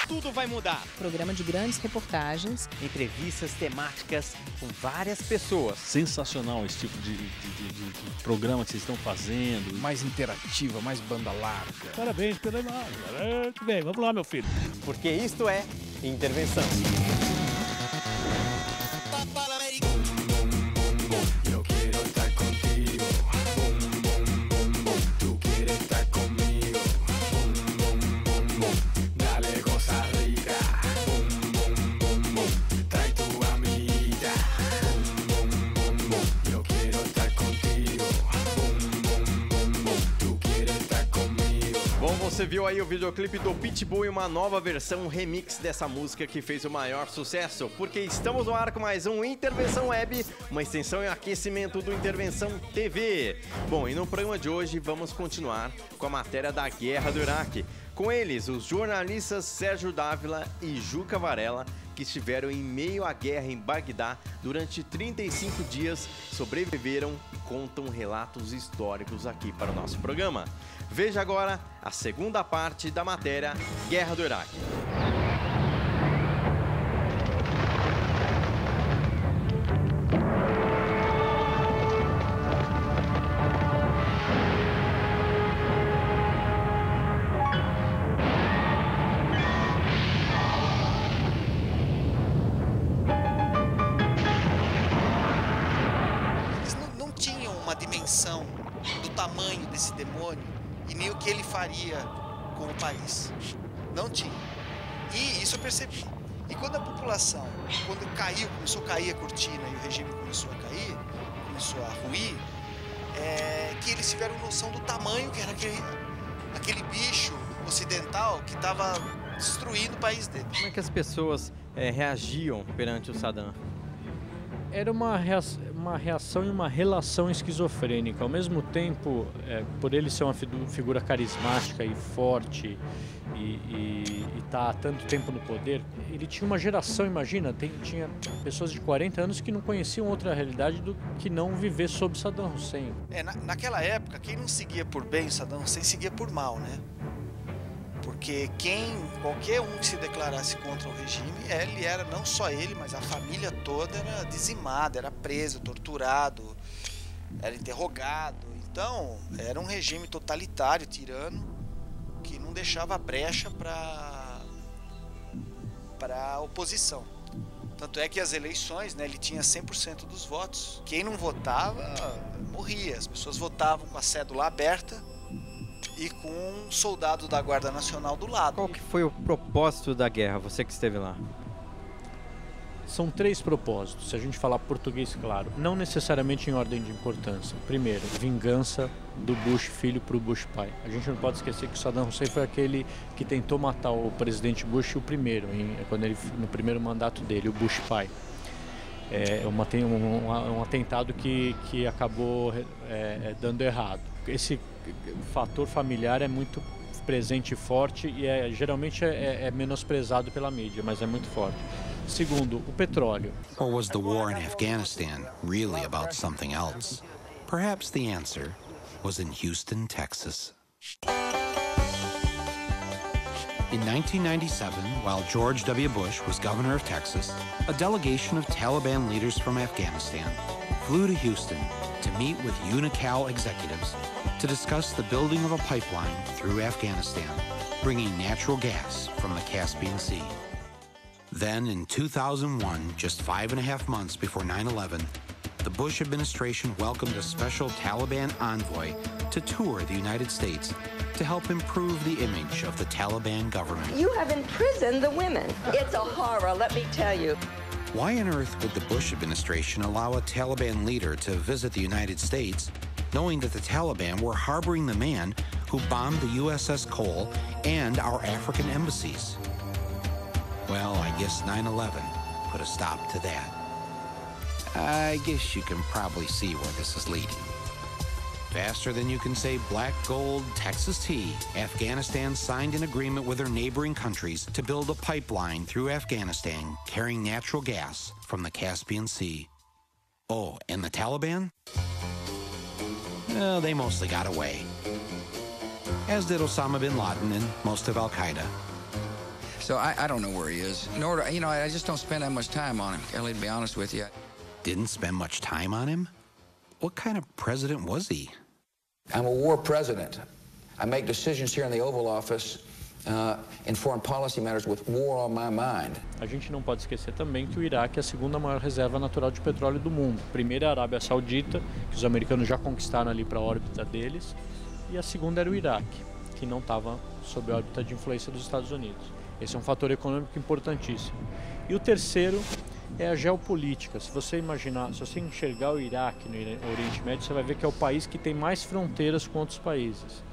tudo vai mudar. Programa de grandes reportagens. Entrevistas temáticas com várias pessoas. Sensacional esse tipo de programa que vocês estão fazendo. Mais interativa, mais banda larga. Parabéns pela imagem. Muito bem, vamos lá, meu filho. Porque isto é Intervenção. Você viu aí o videoclipe do Pitbull e uma nova versão, um remix dessa música que fez o maior sucesso, porque estamos no ar com mais um Intervenção Web, uma extensão e aquecimento do Intervenção TV. Bom, e no programa de hoje vamos continuar com a matéria da Guerra do Iraque. Com eles, os jornalistas Sérgio Dávila e Juca Varela, que estiveram em meio à guerra em Bagdá durante 35 dias, sobreviveram e contam relatos históricos aqui para o nosso programa. Veja agora a segunda parte da matéria Guerra do Iraque. Do tamanho desse demônio e nem o que ele faria com o país. Não tinha. E isso eu percebi. E quando a população, começou a cair a cortina e o regime começou a cair, começou a ruir, que eles tiveram noção do tamanho que era aquele bicho ocidental que estava destruindo o país dele. Como é que as pessoas reagiam perante o Saddam? Era uma reação e uma relação esquizofrênica. Ao mesmo tempo, por ele ser uma figura carismática e forte e estar há tanto tempo no poder, ele tinha uma geração, imagina, tinha pessoas de 40 anos que não conheciam outra realidade do que não viver sob Saddam Hussein. Naquela época, quem não seguia por bem o Saddam Hussein seguia por mal, né? Porque qualquer um que se declarasse contra o regime, ele era, não só ele, mas a família toda era dizimada, era preso, torturado, era interrogado. Então, era um regime totalitário, tirano, que não deixava brecha para a oposição. Tanto é que as eleições, né, ele tinha 100% dos votos. Quem não votava, morria. As pessoas votavam com a cédula aberta e com um soldado da Guarda Nacional do lado. Qual que foi o propósito da guerra, você que esteve lá? São 3 propósitos, se a gente falar português claro, não necessariamente em ordem de importância. Primeiro, vingança do Bush filho para o Bush pai. A gente não pode esquecer que o Saddam Hussein foi aquele que tentou matar o presidente Bush o primeiro, no primeiro mandato dele, o Bush pai. Um atentado que acabou dando errado. Esse fator familiar é muito presente e forte e geralmente é menosprezado pela mídia, mas é muito forte. Segundo, o petróleo. Or was the war in Afghanistan really about something else? Perhaps the answer was in Houston, Texas. In 1997, while George W. Bush was governor of Texas, a delegation of Taliban leaders from Afghanistan flew to Houston to meet with Unocal executives to discuss the building of a pipeline through Afghanistan, bringing natural gas from the Caspian Sea. Then, in 2001, just 5.5 months before 9/11, the Bush administration welcomed a special Taliban envoy to tour the United States to help improve the image of the Taliban government. You have imprisoned the women. It's a horror, let me tell you. Why on earth would the Bush administration allow a Taliban leader to visit the United States, knowing that the Taliban were harboring the man who bombed the USS Cole and our African embassies? Well, I guess 9/11 put a stop to that. I guess you can probably see where this is leading. Faster than you can say black gold, Texas tea, Afghanistan signed an agreement with their neighboring countries to build a pipeline through Afghanistan carrying natural gas from the Caspian Sea. Oh, and the Taliban? Well, they mostly got away. As did Osama bin Laden and most of Al-Qaeda. So I don't know where he is. Nor, you know, I just don't spend that much time on him, Kelly, to be honest with you. Didn't spend much time on him? What kind of president was he? I'm a war president. I make decisions here in the Oval Office in foreign policy matters with war on my mind. A gente não pode esquecer também que o Iraque é a segunda maior reserva natural de petróleo do mundo. A primeira é a Arábia Saudita, que os americanos já conquistaram ali para a órbita deles, e a segunda era o Iraque, que não estava sob a órbita de influência dos Estados Unidos. Esse é um fator econômico importantíssimo. E o terceiro é a geopolítica. Se você imaginar, se você enxergar o Iraque no Oriente Médio, você vai ver que é o país que tem mais fronteiras com outros países.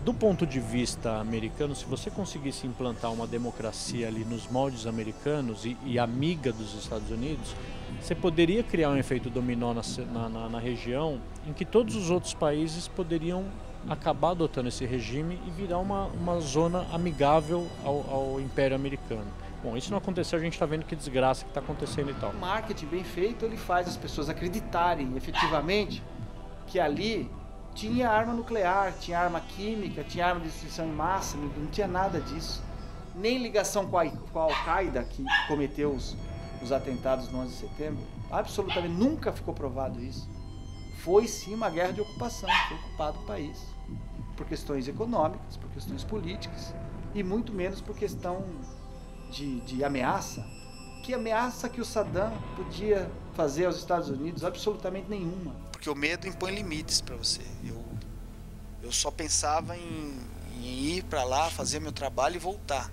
Do ponto de vista americano, se você conseguisse implantar uma democracia ali nos moldes americanos e amiga dos Estados Unidos, você poderia criar um efeito dominó na região em que todos os outros países poderiam acabar adotando esse regime e virar uma zona amigável ao Império Americano. Bom, isso não aconteceu, a gente está vendo que desgraça que está acontecendo e tal. O marketing bem feito, ele faz as pessoas acreditarem efetivamente que ali tinha arma nuclear, tinha arma química, tinha arma de destruição em massa, não tinha nada disso. Nem ligação com a Al-Qaeda, que cometeu os atentados no 11 de setembro. Absolutamente, nunca ficou provado isso. Foi sim uma guerra de ocupação, foi ocupado o país. Por questões econômicas, por questões políticas e muito menos por questão de ameaça. Que ameaça que o Saddam podia fazer aos Estados Unidos? Absolutamente nenhuma. Porque o medo impõe limites para você. Eu só pensava em ir para lá, fazer meu trabalho e voltar.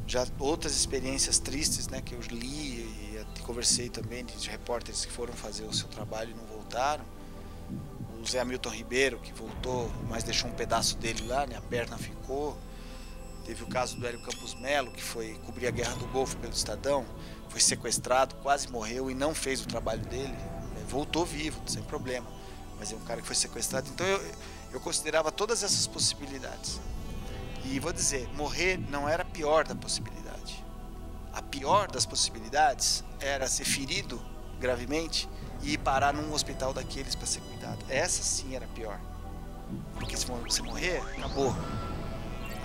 Já outras experiências tristes, né, que eu li e conversei também de repórteres que foram fazer o seu trabalho e não voltaram. O Zé Hamilton Ribeiro, que voltou, mas deixou um pedaço dele lá, né, a perna ficou. Teve o caso do Hélio Campos Melo, que foi cobrir a Guerra do Golfo pelo Estadão, foi sequestrado, quase morreu e não fez o trabalho dele. Voltou vivo, sem problema, mas é um cara que foi sequestrado. Então eu considerava todas essas possibilidades. E vou dizer, morrer não era a pior da possibilidade. A pior das possibilidades era ser ferido gravemente e ir parar num hospital daqueles para ser cuidado. Essa sim era a pior. Porque se você morrer, acabou.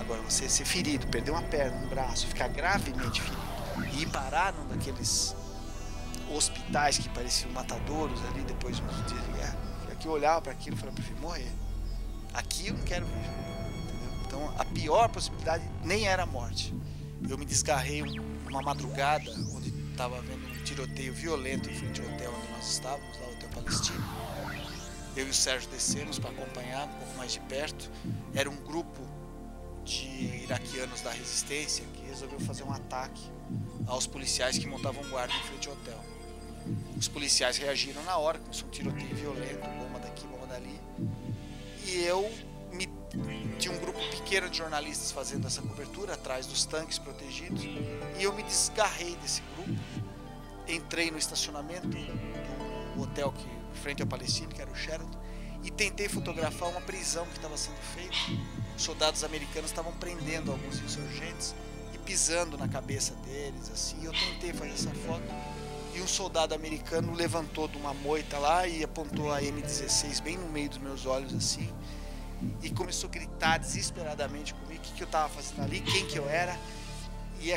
Agora, você ser ferido, perder uma perna, um braço, ficar gravemente ferido e ir parar num daqueles hospitais que pareciam matadouros ali depois de uns dias de guerra. Aqui eu olhava para aquilo e falava, prefiro morrer. Aqui eu não quero viver. Entendeu? Então a pior possibilidade nem era a morte. Eu me desgarrei uma madrugada onde estava havendo um tiroteio violento em frente ao hotel onde nós estávamos, lá o Hotel Palestino. Eu e o Sérgio descemos para acompanhar um pouco mais de perto. Era um grupo de iraquianos da resistência que resolveu fazer um ataque aos policiais que montavam guarda em frente ao hotel. Os policiais reagiram na hora, começou um tiroteio violento, bomba daqui, bomba dali. E tinha um grupo pequeno de jornalistas fazendo essa cobertura, atrás dos tanques protegidos. E eu me desgarrei desse grupo, entrei no estacionamento do hotel que frente ao Palestino, que era o Sheraton, e tentei fotografar uma prisão que estava sendo feita. Soldados americanos estavam prendendo alguns insurgentes e pisando na cabeça deles, assim. Eu tentei fazer essa foto e um soldado americano levantou de uma moita lá e apontou a M16 bem no meio dos meus olhos, assim, e começou a gritar desesperadamente comigo o que eu estava fazendo ali, quem que eu era. E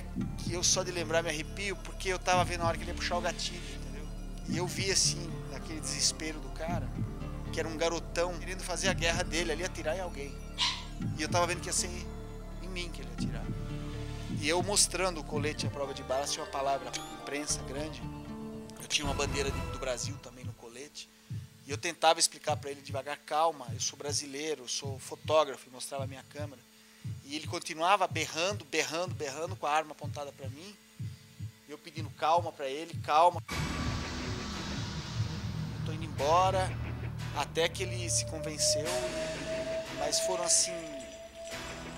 eu só de lembrar me arrepio, porque eu estava vendo a hora que ele ia puxar o gatilho, entendeu? E eu vi assim, aquele desespero do cara, que era um garotão querendo fazer a guerra dele ali, atirar em alguém. E eu tava vendo que ia ser em mim que ele ia atirar. E eu mostrando o colete à prova de balas, tinha uma palavra imprensa grande. Eu tinha uma bandeira do Brasil também no colete. E eu tentava explicar para ele devagar, calma, eu sou brasileiro, eu sou fotógrafo, e mostrava a minha câmera. E ele continuava berrando com a arma apontada para mim. E eu pedindo calma para ele, calma. Tô indo embora, até que ele se convenceu. Mas foram assim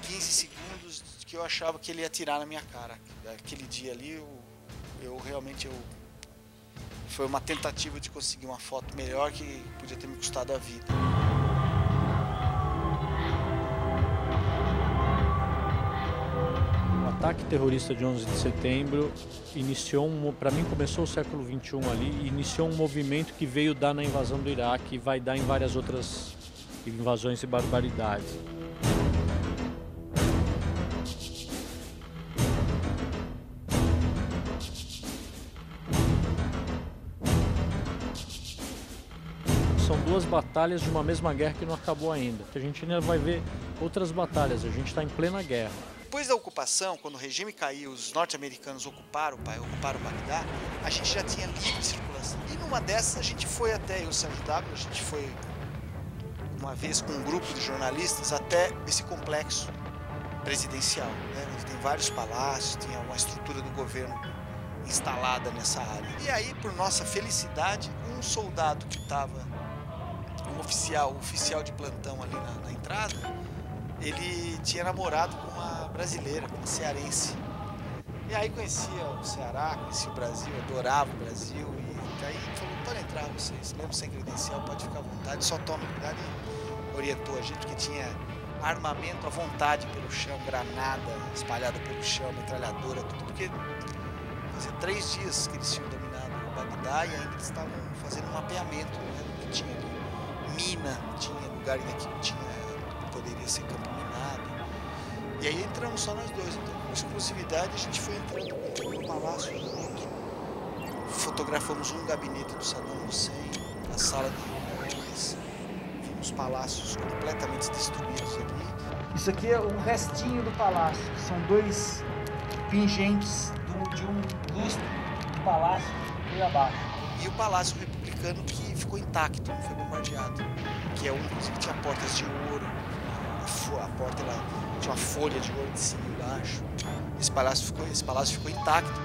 15 segundos que eu achava que ele ia atirar na minha cara. Aquele dia ali eu realmente foi uma tentativa de conseguir uma foto melhor que podia ter me custado a vida. O ataque terrorista de 11 de setembro para mim começou o século XXI ali e iniciou um movimento que veio dar na invasão do Iraque e vai dar em várias outras invasões e barbaridades. duas batalhas de uma mesma guerra que não acabou ainda. A gente ainda vai ver outras batalhas, a gente está em plena guerra. Depois da ocupação, quando o regime caiu, os norte-americanos ocuparam o Bagdá, a gente já tinha livre circulação. E numa dessas a gente foi até, eu e o Sérgio W, a gente foi uma vez com um grupo de jornalistas até esse complexo presidencial, né, onde tem vários palácios, tinha uma estrutura do governo instalada nessa área. E aí, por nossa felicidade, um soldado que estava, um oficial de plantão ali na entrada, ele tinha namorado com uma brasileira, uma cearense. E aí conhecia o Ceará, conhecia o Brasil, adorava o Brasil. E aí falou, pode entrar vocês, mesmo sem credencial, pode ficar à vontade, só tome cuidado. E orientou a gente, porque tinha armamento à vontade pelo chão, granada espalhada pelo chão, metralhadora, tudo, porque fazia 3 dias que eles tinham dominado o Bagdá e ainda eles estavam fazendo um mapeamento, né, do que tinha ali. Mina, tinha lugar que poderia ser campo minado. E aí entramos só nós dois, então com exclusividade a gente foi entrando no palácio bonito. Fotografamos um gabinete do Saddam Hussein, a sala de reuniões, vimos palácios completamente destruídos ali. Isso aqui é um restinho do palácio, são 2 pingentes de um lustre do palácio que veio abaixo. E o palácio republicano que ficou intacto, não foi bombardeado, que é um, inclusive tinha portas de ouro, a porta ela tinha uma folha de ouro de cima e embaixo. Esse palácio ficou intacto.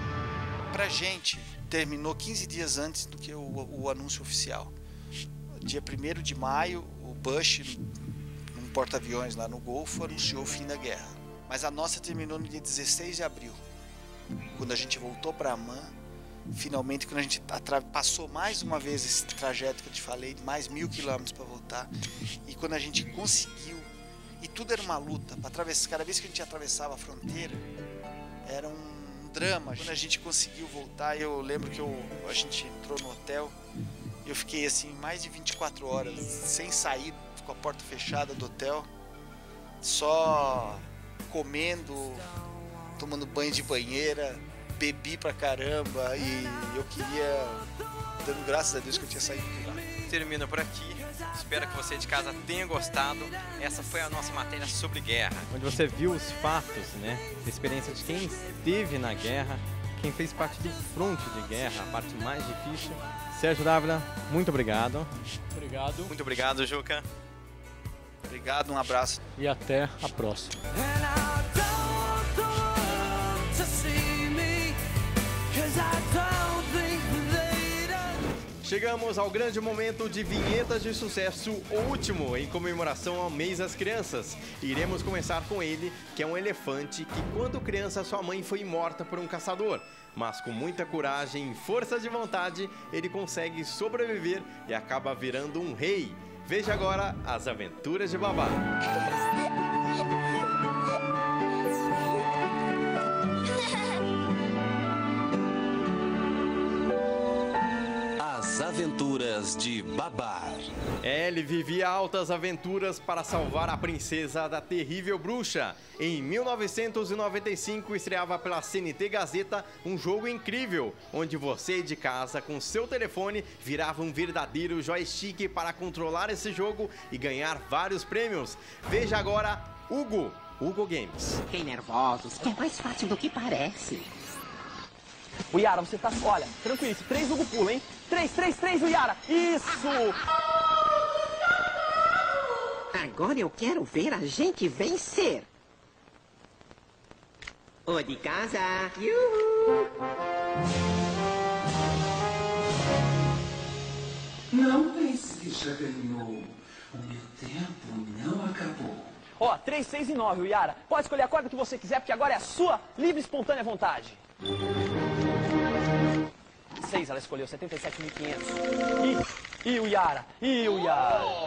Pra gente, terminou 15 dias antes do que o anúncio oficial. Dia 1º de maio, o Bush, num porta-aviões lá no Golfo, anunciou o fim da guerra. Mas a nossa terminou no dia 16 de abril, quando a gente voltou para Amman. Finalmente, quando a gente passou mais uma vez esse trajeto que eu te falei, de mais 1000 quilômetros para voltar, e quando a gente conseguiu, e tudo era uma luta, para atravessar, cada vez que a gente atravessava a fronteira, era um drama. Quando a gente conseguiu voltar, eu lembro que a gente entrou no hotel, eu fiquei assim mais de 24 horas, sem sair, com a porta fechada do hotel, só comendo, tomando banho de banheira, bebi pra caramba e eu queria, dando graças a Deus que eu tinha saído de lá. Termina por aqui. Espero que você de casa tenha gostado. Essa foi a nossa matéria sobre guerra, onde você viu os fatos, né? A experiência de quem esteve na guerra, quem fez parte do fronte de guerra, a parte mais difícil. Sérgio Dávila, muito obrigado. Obrigado. Muito obrigado, Juca. Obrigado, um abraço. E até a próxima. Chegamos ao grande momento de vinhetas de sucesso, o último, em comemoração ao mês das crianças. Iremos começar com ele, que é um elefante que quando criança sua mãe foi morta por um caçador. Mas com muita coragem e força de vontade, ele consegue sobreviver e acaba virando um rei. Veja agora as aventuras de Babá. As aventuras de Babar. Ele vivia altas aventuras para salvar a princesa da terrível bruxa. Em 1995 estreava pela CNT Gazeta um jogo incrível, onde você de casa com seu telefone virava um verdadeiro joystick para controlar esse jogo e ganhar vários prêmios. Veja agora Hugo Games. Fiquem nervosos, que é mais fácil do que parece. O Yara, você tá... Olha, tranquilo, 3 Hugo pula, hein? 3, o Yara! Isso! Agora eu quero ver a gente vencer. O de casa. Yuhu! Não pense que já ganhou. O meu tempo não acabou. Ó, 3, 6 e 9, o Yara. Pode escolher a corda que você quiser, porque agora é a sua livre e espontânea vontade. 6, ela escolheu 77.500. E o Yara?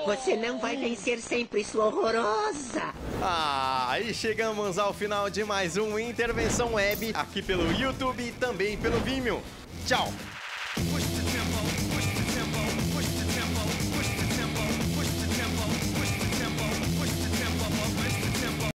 Você não vai vencer sempre, sua horrorosa. E chegamos ao final de mais um Intervenção Web, aqui pelo YouTube e também pelo Vimeo. Tchau!